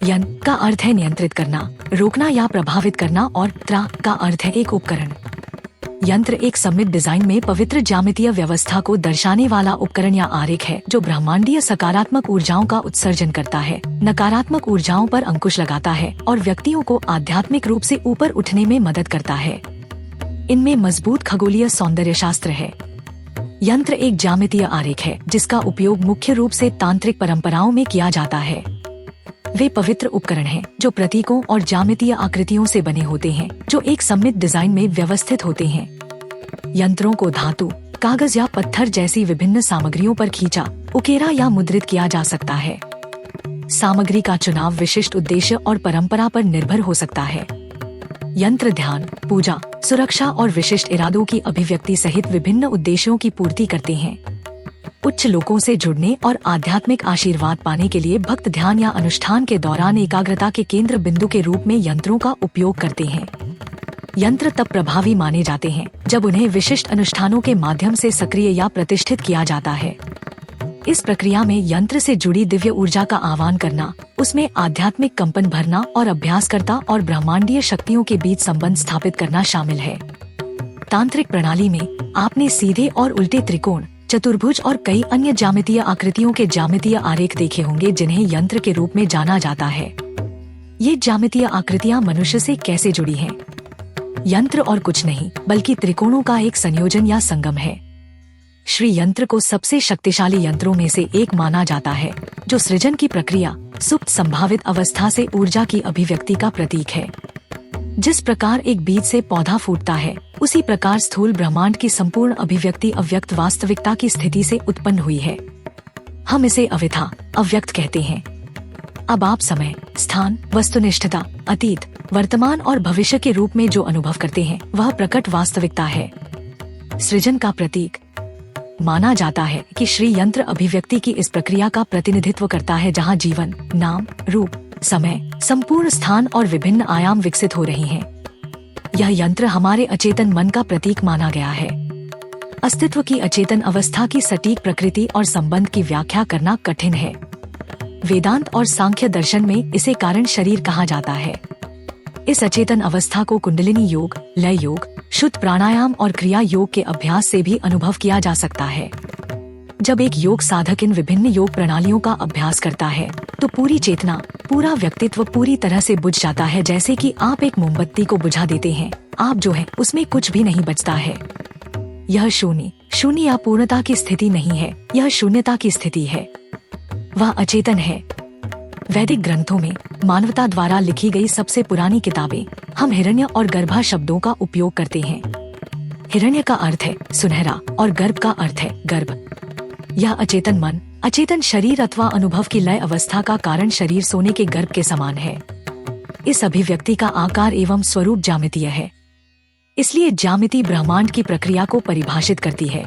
यन का अर्थ है नियंत्रित करना, रोकना या प्रभावित करना, और त्र का अर्थ है एक उपकरण। यंत्र एक सममित डिजाइन में पवित्र ज्यामितीय व्यवस्था को दर्शाने वाला उपकरण या आरेख है जो ब्रह्मांडीय सकारात्मक ऊर्जाओं का उत्सर्जन करता है, नकारात्मक ऊर्जाओं पर अंकुश लगाता है और व्यक्तियों को आध्यात्मिक रूप से ऊपर उठने में मदद करता है। इनमें मजबूत खगोलीय सौंदर्य शास्त्र है। यंत्र एक ज्यामितीय आरेख है जिसका उपयोग मुख्य रूप से तांत्रिक परंपराओं में किया जाता है। वे पवित्र उपकरण हैं जो प्रतीकों और ज्यामितीय आकृतियों से बने होते हैं जो एक सममित डिजाइन में व्यवस्थित होते हैं। यंत्रों को धातु, कागज या पत्थर जैसी विभिन्न सामग्रियों पर खींचा, उकेरा या मुद्रित किया जा सकता है। सामग्री का चुनाव विशिष्ट उद्देश्य और परंपरा पर निर्भर हो सकता है। यंत्र ध्यान, पूजा, सुरक्षा और विशिष्ट इरादों की अभिव्यक्ति सहित विभिन्न उद्देश्यों की पूर्ति करते हैं। उच्च लोकों से जुड़ने और आध्यात्मिक आशीर्वाद पाने के लिए भक्त ध्यान या अनुष्ठान के दौरान एकाग्रता के केंद्र बिंदु के रूप में यंत्रों का उपयोग करते हैं। यंत्र तब प्रभावी माने जाते हैं जब उन्हें विशिष्ट अनुष्ठानों के माध्यम से सक्रिय या प्रतिष्ठित किया जाता है। इस प्रक्रिया में यंत्र से जुड़ी दिव्य ऊर्जा का आह्वान करना, उसमें आध्यात्मिक कंपन भरना और अभ्यासकर्ता और ब्रह्मांडीय शक्तियों के बीच संबंध स्थापित करना शामिल है। तांत्रिक प्रणाली में आपने सीधे और उल्टे त्रिकोण, चतुर्भुज और कई अन्य ज्यामितीय आकृतियों के ज्यामितीय आरेख देखे होंगे जिन्हें यंत्र के रूप में जाना जाता है। ये ज्यामितीय आकृतियां मनुष्य से कैसे जुड़ी हैं? यंत्र और कुछ नहीं बल्कि त्रिकोणों का एक संयोजन या संगम है। श्री यंत्र को सबसे शक्तिशाली यंत्रों में से एक माना जाता है जो सृजन की प्रक्रिया, सुप्त संभावित अवस्था से ऊर्जा की अभिव्यक्ति का प्रतीक है। जिस प्रकार एक बीज से पौधा फूटता है, उसी प्रकार स्थूल ब्रह्मांड की संपूर्ण अभिव्यक्ति अव्यक्त वास्तविकता की स्थिति से उत्पन्न हुई है। हम इसे अविथा, अव्यक्त कहते हैं। अब आप समय, स्थान, वस्तुनिष्ठता, अतीत, वर्तमान और भविष्य के रूप में जो अनुभव करते हैं वह प्रकट वास्तविकता है। सृजन का प्रतीक माना जाता है कि श्री यंत्र अभिव्यक्ति की इस प्रक्रिया का प्रतिनिधित्व करता है जहाँ जीवन, नाम, रूप, समय, संपूर्ण स्थान और विभिन्न आयाम विकसित हो रही हैं। यह यंत्र हमारे अचेतन मन का प्रतीक माना गया है। अस्तित्व की अचेतन अवस्था की सटीक प्रकृति और संबंध की व्याख्या करना कठिन है। वेदांत और सांख्य दर्शन में इसे कारण शरीर कहा जाता है। इस अचेतन अवस्था को कुंडलिनी योग, लय योग, शुद्ध प्राणायाम और क्रिया योग के अभ्यास से भी अनुभव किया जा सकता है। जब एक योग साधक इन विभिन्न योग प्रणालियों का अभ्यास करता है तो पूरी चेतना, पूरा व्यक्तित्व पूरी तरह से बुझ जाता है, जैसे कि आप एक मोमबत्ती को बुझा देते हैं। आप जो है उसमें कुछ भी नहीं बचता है। यह शून्य या पूर्णता की स्थिति नहीं है, यह शून्यता की स्थिति है। वह अचेतन है। वैदिक ग्रंथों में मानवता द्वारा लिखी गई सबसे पुरानी किताबें हम हिरण्य और गर्भा शब्दों का उपयोग करते हैं। हिरण्य का अर्थ है सुनहरा और गर्भ का अर्थ है गर्भ। यह अचेतन मन, अचेतन शरीर अथवा अनुभव की लय अवस्था का कारण शरीर सोने के गर्भ के समान है। इस अभिव्यक्ति का आकार एवं स्वरूप ज्यामितीय है। इसलिए ज्यामिति ब्रह्मांड की प्रक्रिया को परिभाषित करती है।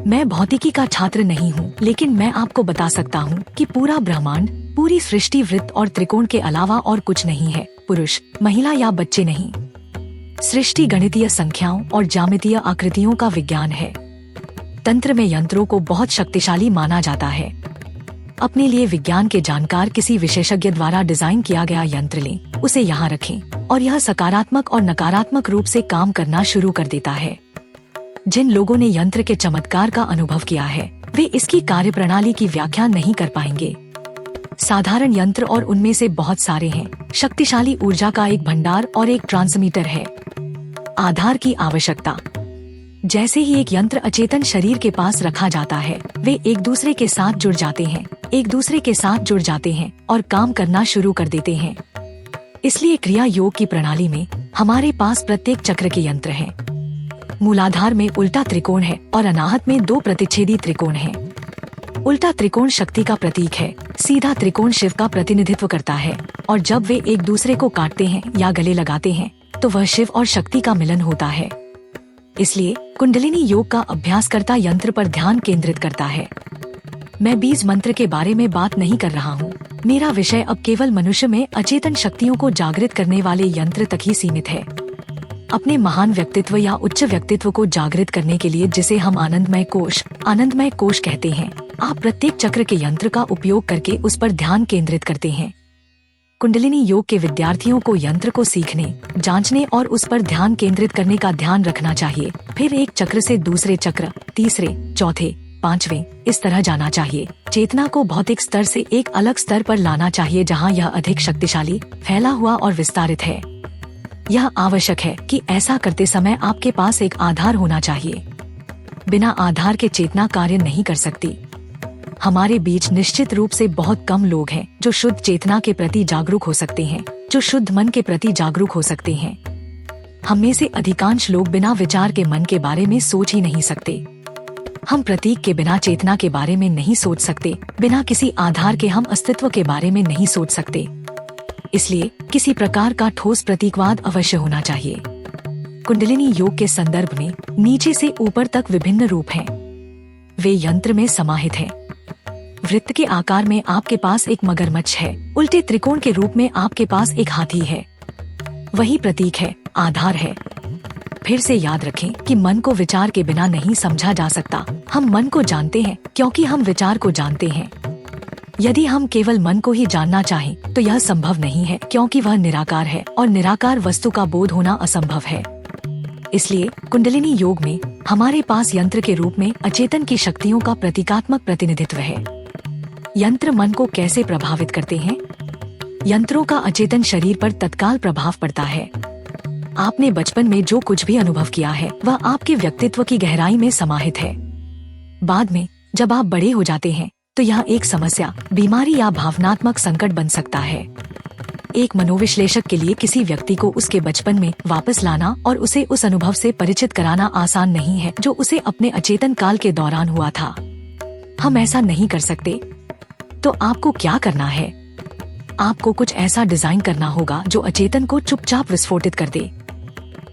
मैं भौतिकी का छात्र नहीं हूँ, लेकिन मैं आपको बता सकता हूँ कि पूरा ब्रह्मांड, पूरी सृष्टि वृत्त और त्रिकोण के अलावा और कुछ नहीं है। पुरुष, महिला या बच्चे नहीं। सृष्टि गणितीय संख्याओं और ज्यामितीय आकृतियों का विज्ञान है। तंत्र में यंत्रों को बहुत शक्तिशाली माना जाता है। अपने लिए विज्ञान के जानकार किसी विशेषज्ञ द्वारा डिजाइन किया गया यंत्र लें, उसे यहाँ रखें और यह सकारात्मक और नकारात्मक रूप से काम करना शुरू कर देता है। जिन लोगों ने यंत्र के चमत्कार का अनुभव किया है वे इसकी कार्यप्रणाली की व्याख्या नहीं कर पाएंगे। साधारण यंत्र और उनमें से बहुत सारे हैं, शक्तिशाली ऊर्जा का एक भंडार और एक ट्रांसमीटर है। आधार की आवश्यकता। जैसे ही एक यंत्र अचेतन शरीर के पास रखा जाता है, वे एक दूसरे के साथ जुड़ जाते हैं, एक दूसरे के साथ जुड़ जाते हैं और काम करना शुरू कर देते हैं। इसलिए क्रिया योग की प्रणाली में हमारे पास प्रत्येक चक्र के यंत्र हैं। मूलाधार में उल्टा त्रिकोण है और अनाहत में 2 प्रतिच्छेदी त्रिकोण हैं। उल्टा त्रिकोण शक्ति का प्रतीक है, सीधा त्रिकोण शिव का प्रतिनिधित्व करता है और जब वे एक दूसरे को काटते हैं या गले लगाते हैं तो वह शिव और शक्ति का मिलन होता है। इसलिए कुंडलिनी योग का अभ्यासकर्ता यंत्र पर ध्यान केंद्रित करता है। मैं बीज मंत्र के बारे में बात नहीं कर रहा हूँ। मेरा विषय अब केवल मनुष्य में अचेतन शक्तियों को जागृत करने वाले यंत्र तक ही सीमित है। अपने महान व्यक्तित्व या उच्च व्यक्तित्व को जागृत करने के लिए, जिसे हम आनंदमय कोश कहते हैं, आप प्रत्येक चक्र के यंत्र का उपयोग करके उस पर ध्यान केंद्रित करते हैं। कुंडलिनी योग के विद्यार्थियों को यंत्र को सीखने, जांचने और उस पर ध्यान केंद्रित करने का ध्यान रखना चाहिए। फिर एक चक्र से दूसरे चक्र, तीसरे, चौथे, पांचवें, इस तरह जाना चाहिए। चेतना को भौतिक स्तर से एक अलग स्तर पर लाना चाहिए जहां यह अधिक शक्तिशाली, फैला हुआ और विस्तारित है। यह आवश्यक है कि ऐसा करते समय आपके पास एक आधार होना चाहिए। बिना आधार के चेतना कार्य नहीं कर सकती। हमारे बीच निश्चित रूप से बहुत कम लोग हैं जो शुद्ध चेतना के प्रति जागरूक हो सकते हैं, जो शुद्ध मन के प्रति जागरूक हो सकते हैं। हम में से अधिकांश लोग बिना विचार के मन के बारे में सोच ही नहीं सकते। हम प्रतीक के बिना चेतना के बारे में नहीं सोच सकते, बिना किसी आधार के हम अस्तित्व के बारे में नहीं सोच सकते। इसलिए किसी प्रकार का ठोस प्रतीकवाद अवश्य होना चाहिए। कुंडलिनी योग के संदर्भ में नीचे से ऊपर तक विभिन्न रूप हैं। वे यंत्र में समाहित हैं। वृत्त के आकार में आपके पास एक मगरमच्छ है, उल्टे त्रिकोण के रूप में आपके पास एक हाथी है। वही प्रतीक है, आधार है। फिर से याद रखें कि मन को विचार के बिना नहीं समझा जा सकता। हम मन को जानते हैं क्योंकि हम विचार को जानते हैं। यदि हम केवल मन को ही जानना चाहें तो यह संभव नहीं है, क्योंकि वह निराकार है और निराकार वस्तु का बोध होना असंभव है। इसलिए कुंडलिनी योग में हमारे पास यंत्र के रूप में अचेतन की शक्तियों का प्रतीकात्मक प्रतिनिधित्व है। यंत्र मन को कैसे प्रभावित करते हैं? यंत्रों का अचेतन शरीर पर तत्काल प्रभाव पड़ता है। आपने बचपन में जो कुछ भी अनुभव किया है वह आपके व्यक्तित्व की गहराई में समाहित है। बाद में जब आप बड़े हो जाते हैं तो यह एक समस्या, बीमारी या भावनात्मक संकट बन सकता है। एक मनोविश्लेषक के लिए किसी व्यक्ति को उसके बचपन में वापस लाना और उसे उस अनुभव से परिचित कराना आसान नहीं है जो उसे अपने अचेतन काल के दौरान हुआ था। हम ऐसा नहीं कर सकते। तो आपको क्या करना है? आपको कुछ ऐसा डिजाइन करना होगा जो अचेतन को चुपचाप विस्फोटित कर दे।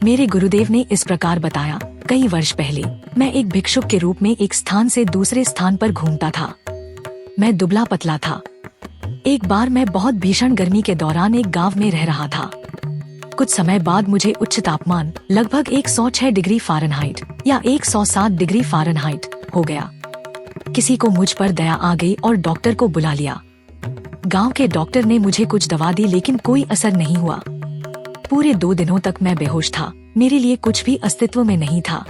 मेरे गुरुदेव ने इस प्रकार बताया, कई वर्ष पहले मैं एक भिक्षुक के रूप में एक स्थान से दूसरे स्थान पर घूमता था। मैं दुबला पतला था। एक बार मैं बहुत भीषण गर्मी के दौरान एक गांव में रह रहा था। कुछ समय बाद मुझे उच्च तापमान लगभग 106 डिग्री फ़ारेनहाइट या 107 डिग्री फ़ारेनहाइट हो गया। किसी को मुझ पर दया आ गई और डॉक्टर को बुला लिया। गांव के डॉक्टर ने मुझे कुछ दवा दी लेकिन कोई असर नहीं हुआ। पूरे 2 दिनों तक मैं बेहोश था। मेरे लिए कुछ भी अस्तित्व में नहीं था।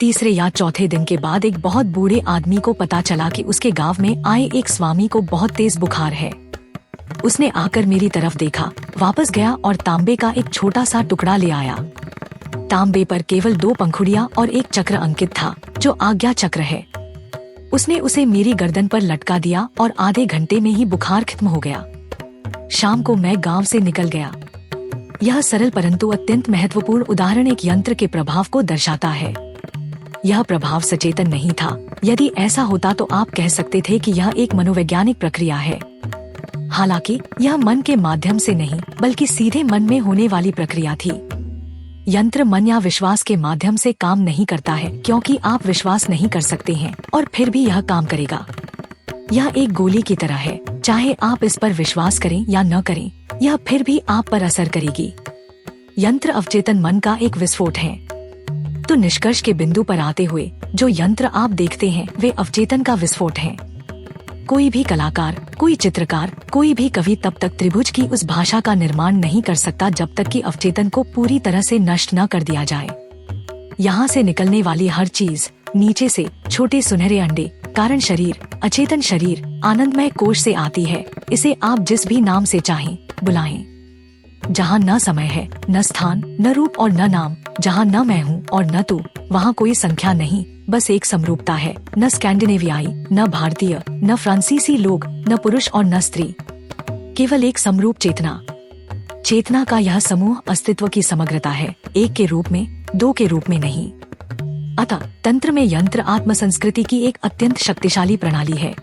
तीसरे या चौथे दिन के बाद एक बहुत बूढ़े आदमी को पता चला कि उसके गांव में आए एक स्वामी को बहुत तेज बुखार है। उसने आकर मेरी तरफ देखा, वापस गया और तांबे का एक छोटा सा टुकड़ा ले आया। तांबे पर केवल 2 पंखुड़ियां और एक चक्र अंकित था जो आज्ञा चक्र है। उसने उसे मेरी गर्दन पर लटका दिया और आधे घंटे में ही बुखार खत्म हो गया। शाम को मैं गांव से निकल गया। यह सरल परंतु अत्यंत महत्वपूर्ण उदाहरण एक यंत्र के प्रभाव को दर्शाता है। यह प्रभाव सचेतन नहीं था। यदि ऐसा होता तो आप कह सकते थे कि यह एक मनोवैज्ञानिक प्रक्रिया है। हालांकि यह मन के माध्यम से नहीं बल्कि सीधे मन में होने वाली प्रक्रिया थी। यंत्र मन या विश्वास के माध्यम से काम नहीं करता है, क्योंकि आप विश्वास नहीं कर सकते हैं और फिर भी यह काम करेगा। यह एक गोली की तरह है, चाहे आप इस पर विश्वास करें या न करें, यह फिर भी आप पर असर करेगी। यंत्र अवचेतन मन का एक विस्फोट है। तो निष्कर्ष के बिंदु पर आते हुए जो यंत्र आप देखते हैं वे अवचेतन का विस्फोट हैं। कोई भी कलाकार, कोई चित्रकार, कोई भी कवि तब तक त्रिभुज की उस भाषा का निर्माण नहीं कर सकता जब तक कि अवचेतन को पूरी तरह से नष्ट न कर दिया जाए। यहाँ से निकलने वाली हर चीज, नीचे से छोटे सुनहरे अंडे, कारण शरीर, अचेतन शरीर, आनंदमय कोश से आती है। इसे आप जिस भी नाम से चाहें बुलाएं। जहाँ न समय है, न स्थान, न रूप और न नाम, जहाँ न मैं हूँ और न तू, वहाँ कोई संख्या नहीं, बस एक समरूपता है। न स्कैंडिनेवियाई, न भारतीय, न फ्रांसीसी लोग, न पुरुष और न स्त्री, केवल एक समरूप चेतना। चेतना का यह समूह अस्तित्व की समग्रता है, एक के रूप में, 2 के रूप में नहीं। अतः तंत्र में यंत्र आत्म संस्कृति की एक अत्यंत शक्तिशाली प्रणाली है।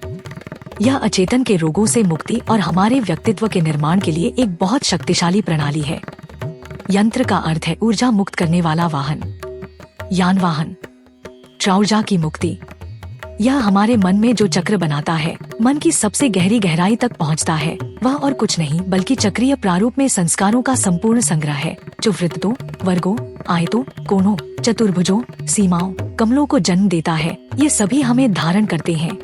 यह अचेतन के रोगों से मुक्ति और हमारे व्यक्तित्व के निर्माण के लिए एक बहुत शक्तिशाली प्रणाली है। यंत्र का अर्थ है ऊर्जा मुक्त करने वाला वाहन, यान वाहन, ऊर्जा की मुक्ति। यह हमारे मन में जो चक्र बनाता है, मन की सबसे गहरी गहराई तक पहुंचता है, वह और कुछ नहीं बल्कि चक्रीय प्रारूप में संस्कारों का संपूर्ण संग्रह है, जो वृत्तों, वर्गों, आयतों, कोणों, चतुर्भुजों, सीमाओं, कमलों को जन्म देता है। ये सभी हमें धारण करते हैं।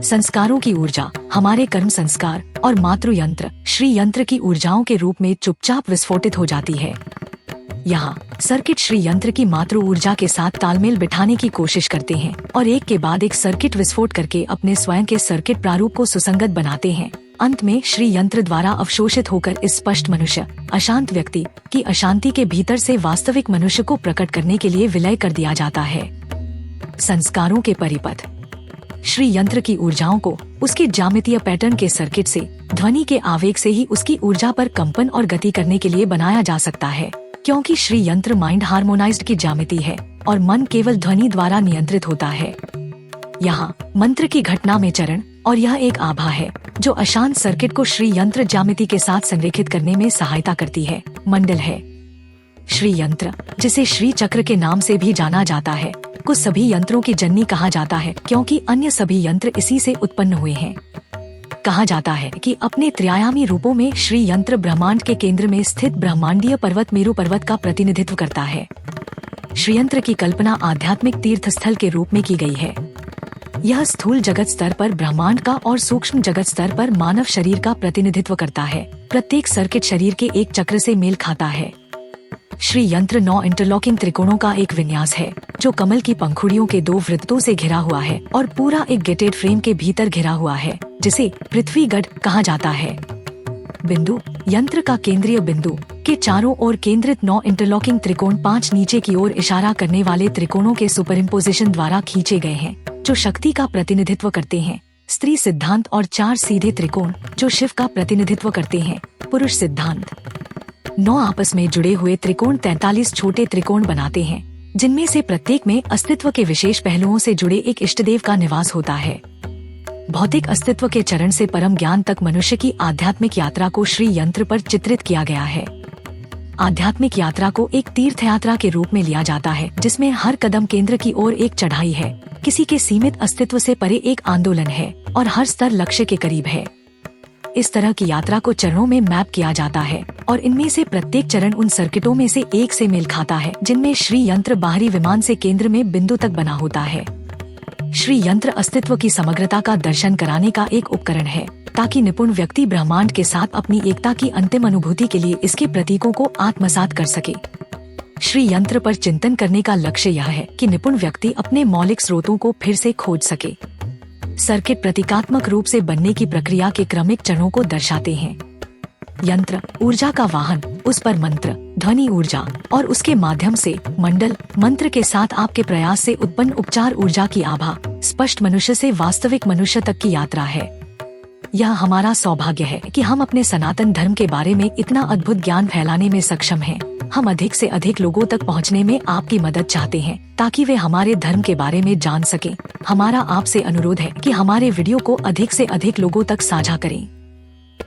संस्कारों की ऊर्जा, हमारे कर्म संस्कार और मातृ यंत्र श्री यंत्र की ऊर्जाओं के रूप में चुपचाप विस्फोटित हो जाती है। यहाँ सर्किट श्री यंत्र की मातृ ऊर्जा के साथ तालमेल बिठाने की कोशिश करते हैं और एक के बाद एक सर्किट विस्फोट करके अपने स्वयं के सर्किट प्रारूप को सुसंगत बनाते हैं। अंत में श्री यंत्र द्वारा अवशोषित होकर इस स्पष्ट मनुष्य अशांत व्यक्ति की अशांति के भीतर से वास्तविक मनुष्य को प्रकट करने के लिए विलय कर दिया जाता है। संस्कारों के परिपथ, श्री यंत्र की ऊर्जाओं को उसके ज्यामितीय पैटर्न के सर्किट से ध्वनि के आवेग से ही उसकी ऊर्जा पर कंपन और गति करने के लिए बनाया जा सकता है, क्योंकि श्री यंत्र माइंड हार्मोनाइज्ड की ज्यामिति है और मन केवल ध्वनि द्वारा नियंत्रित होता है। यहाँ मंत्र की घटना में चरण और यह एक आभा है जो अशांत सर्किट को श्री यंत्र ज्यामिति के साथ संरेखित करने में सहायता करती है। मंडल है श्री यंत्र, जिसे श्री चक्र के नाम से भी जाना जाता है, को सभी यंत्रों की जननी कहा जाता है क्योंकि अन्य सभी यंत्र इसी से उत्पन्न हुए हैं। कहा जाता है कि अपने त्रिआयामी रूपों में श्री यंत्र ब्रह्मांड के केंद्र में स्थित ब्रह्मांडीय पर्वत मेरु पर्वत का प्रतिनिधित्व करता है। श्री यंत्र की कल्पना आध्यात्मिक तीर्थ स्थल के रूप में की गई है। यह स्थूल जगत स्तर पर ब्रह्मांड का और सूक्ष्म जगत स्तर पर मानव शरीर का प्रतिनिधित्व करता है। प्रत्येक सर्किट शरीर के एक चक्र से मेल खाता है। श्री यंत्र 9 इंटरलॉकिंग त्रिकोणों का एक विन्यास है जो कमल की पंखुड़ियों के 2 वृत्तों से घिरा हुआ है और पूरा एक गेटेड फ्रेम के भीतर घिरा हुआ है, जिसे पृथ्वी गढ़ कहा जाता है। बिंदु, यंत्र का केंद्रीय बिंदु के चारों ओर केंद्रित 9 इंटरलॉकिंग त्रिकोण 5 नीचे की ओर इशारा करने वाले त्रिकोणों के सुपरइम्पोजिशन द्वारा खींचे गए हैं जो शक्ति का प्रतिनिधित्व करते हैं। स्त्री सिद्धांत और 4 सीधे त्रिकोण जो शिव का प्रतिनिधित्व करते हैं। पुरुष सिद्धांत 9 आपस में जुड़े हुए त्रिकोण 43 छोटे त्रिकोण बनाते हैं, जिनमें से प्रत्येक में अस्तित्व के विशेष पहलुओं से जुड़े एक इष्टदेव का निवास होता है। भौतिक अस्तित्व के चरण से परम ज्ञान तक मनुष्य की आध्यात्मिक यात्रा को श्री यंत्र पर चित्रित किया गया है। आध्यात्मिक यात्रा को एक तीर्थ यात्रा के रूप में लिया जाता है, जिसमें हर कदम केंद्र की ओर एक चढ़ाई है, किसी के सीमित अस्तित्व से परे एक आंदोलन है और हर स्तर लक्ष्य के करीब है। इस तरह की यात्रा को चरणों में मैप किया जाता है और इनमें से प्रत्येक चरण उन सर्किटों में से एक से मेल खाता है जिनमें श्री यंत्र बाहरी विमान से केंद्र में बिंदु तक बना होता है। श्री यंत्र अस्तित्व की समग्रता का दर्शन कराने का एक उपकरण है ताकि निपुण व्यक्ति ब्रह्मांड के साथ अपनी एकता की अंतिम अनुभूति के लिए इसके प्रतीकों को आत्मसात कर सके। श्री यंत्र पर चिंतन करने का लक्ष्य यह है कि निपुण व्यक्ति अपने मौलिक स्रोतों को फिर से खोज सके। सर्किट प्रतीकात्मक रूप से बनने की प्रक्रिया के क्रमिक चरणों को दर्शाते हैं। यंत्र ऊर्जा का वाहन, उस पर मंत्र, ध्वनि ऊर्जा और उसके माध्यम से मंडल मंत्र के साथ आपके प्रयास से उत्पन्न उपचार ऊर्जा की आभा स्पष्ट मनुष्य से वास्तविक मनुष्य तक की यात्रा है। यह हमारा सौभाग्य है कि हम अपने सनातन धर्म के बारे में इतना अद्भुत ज्ञान फैलाने में सक्षम हैं। हम अधिक से अधिक लोगों तक पहुंचने में आपकी मदद चाहते हैं ताकि वे हमारे धर्म के बारे में जान सकें। हमारा आपसे अनुरोध है कि हमारे वीडियो को अधिक से अधिक लोगों तक साझा करें।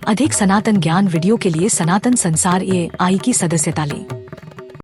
अधिक सनातन ज्ञान वीडियो के लिए सनातन संसार AI की सदस्यता लें।